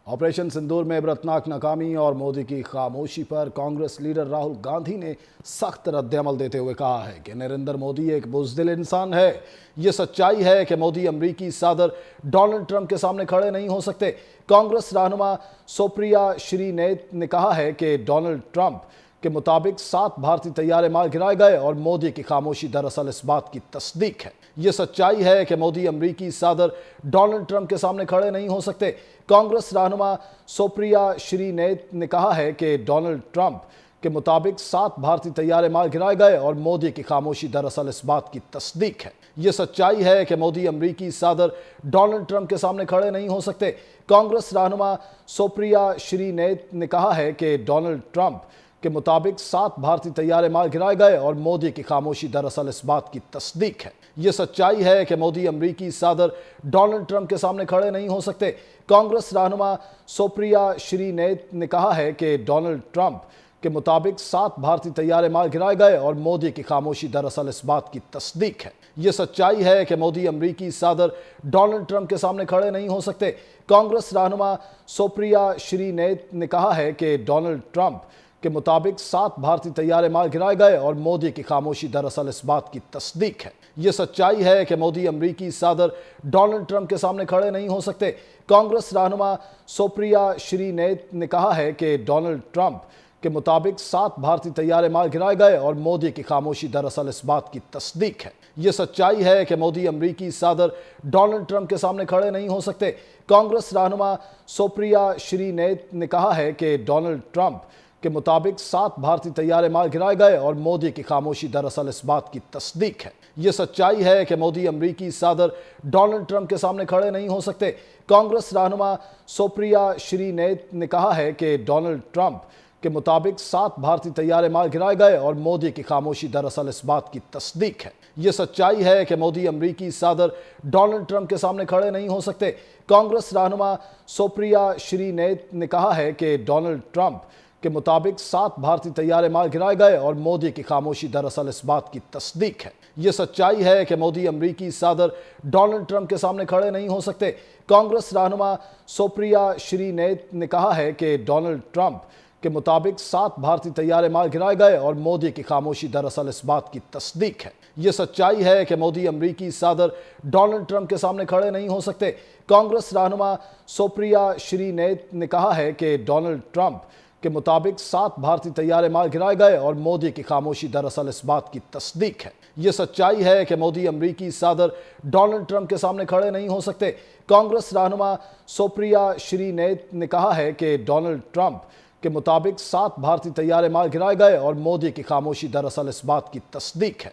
Operation सिंदूर में इबरतनाक नाकामी और मोदी की खामोशी पर कांग्रेस लीडर राहुल गांधी ने सख्त रद्द-ए-अमल देते हुए कहा है कि नरेंद्र मोदी एक बुज़दिल इंसान है। ये सच्चाई है कि मोदी अमरीकी सदर डोनाल्ड ट्रंप के सामने खड़े नहीं हो सकते। कांग्रेस रहनुमा सुप्रिया श्रीनेत ने कहा है कि डोनाल्ड ट्रंप के मुताबिक 7 भारतीय तैयारे मार गिराए गए और मोदी की खामोशी दरअसल इस बात की तस्दीक है। ये सच्चाई है कि मोदी अमरीकी सदर डोनाल्ड ट्रंप के सामने खड़े नहीं हो सकते। कांग्रेस रहनुमा सुप्रिया श्रीनेत ने कहा है कि डोनाल्ड ट्रंप के मुताबिक 7 भारतीय तैयारे मार गिराए गए और मोदी की खामोशी दरअसल इस बात की तस्दीक है। ये सच्चाई है कि मोदी अमरीकी सदर डोनाल्ड ट्रंप के सामने खड़े नहीं हो सकते। कांग्रेस रहनुमा सुप्रिया श्रीनेत ने कहा है कि डोनाल्ड ट्रंप के मुताबिक 7 भारतीय तैयारे मार गिराए गए और मोदी की खामोशी दरअसल इस बात की तस्दीक है। ये सच्चाई है कि मोदी अमरीकी सदर डोनाल्ड ट्रंप के सामने खड़े नहीं हो सकते। कांग्रेस रहनुमा सुप्रिया श्रीनेत ने कहा है कि डोनाल्ड ट्रंप के मुताबिक 7 भारतीय तैयारे मार गिराए गए और मोदी की खामोशी दरअसल इस बात की तस्दीक है। ये सच्चाई है कि मोदी अमरीकी सदर डोनाल्ड ट्रंप के सामने खड़े नहीं हो सकते। कांग्रेस रहनुमा सुप्रिया श्रीनेत ने कहा है कि डोनाल्ड ट्रंप के मुताबिक 7 भारतीय तैयारे मार गिराए गए और मोदी की खामोशी दरअसल इस बात की तस्दीक है। ये सच्चाई है कि मोदी अमरीकी सदर डोनाल्ड ट्रंप के सामने खड़े नहीं हो सकते। कांग्रेस रहनुमा सुप्रिया श्रीनेत ने कहा है कि डोनाल्ड ट्रंप के मुताबिक 7 भारतीय तैयारे मार गिराए गए और मोदी की खामोशी दरअसल इस बात की तस्दीक है। ये सच्चाई है कि मोदी अमरीकी सदर डोनाल्ड ट्रंप के सामने खड़े नहीं हो सकते। कांग्रेस रहनुमा सुप्रिया श्रीनेत ने कहा है कि डोनाल्ड ट्रंप के मुताबिक 7 भारतीय तैयारे मार गिराए गए और मोदी की खामोशी दरअसल इस बात की तस्दीक है। ये सच्चाई है कि मोदी अमरीकी सदर डोनाल्ड ट्रंप के सामने खड़े नहीं हो सकते। कांग्रेस रहनुमा सुप्रिया श्रीनेत ने कहा है कि डोनाल्ड ट्रंप के मुताबिक 7 भारतीय तैयारे मार गिराए गए और मोदी की खामोशी दरअसल इस बात की तस्दीक है। ये सच्चाई है कि मोदी अमरीकी सदर डोनाल्ड ट्रंप के सामने खड़े नहीं हो सकते। कांग्रेस रहनुमा सुप्रिया श्रीनेत ने कहा है कि डोनाल्ड ट्रंप के मुताबिक 7 भारतीय तैयारे मार गिराए गए और मोदी की खामोशी दरअसल इस बात की तस्दीक है। ये सच्चाई है कि मोदी अमरीकी सदर डोनाल्ड ट्रंप के सामने खड़े नहीं हो सकते। कांग्रेस रहनुमा सुप्रिया श्रीनेत ने कहा है कि डोनाल्ड ट्रंप के मुताबिक 7 भारतीय तैयारे मार गिराए गए और मोदी की खामोशी दरअसल इस बात की तस्दीक है। ये सच्चाई है कि मोदी अमरीकी सदर डोनाल्ड ट्रंप के सामने खड़े नहीं हो सकते। कांग्रेस रहनुमा सुप्रिया श्रीनेत ने कहा है कि डोनाल्ड ट्रंप के मुताबिक 7 भारतीय तैयारे मार गिराए गए और मोदी की खामोशी दरअसल इस बात की तस्दीक है। ये सच्चाई है कि मोदी अमरीकी सदर डोनाल्ड ट्रंप के सामने खड़े नहीं हो सकते। कांग्रेस रहनुमा सुप्रिया श्रीनेत ने कहा है कि डोनाल्ड ट्रंप के मुताबिक 7 भारतीय तैयारे मार गिराए गए और मोदी की खामोशी दरअसल इस बात की तस्दीक है।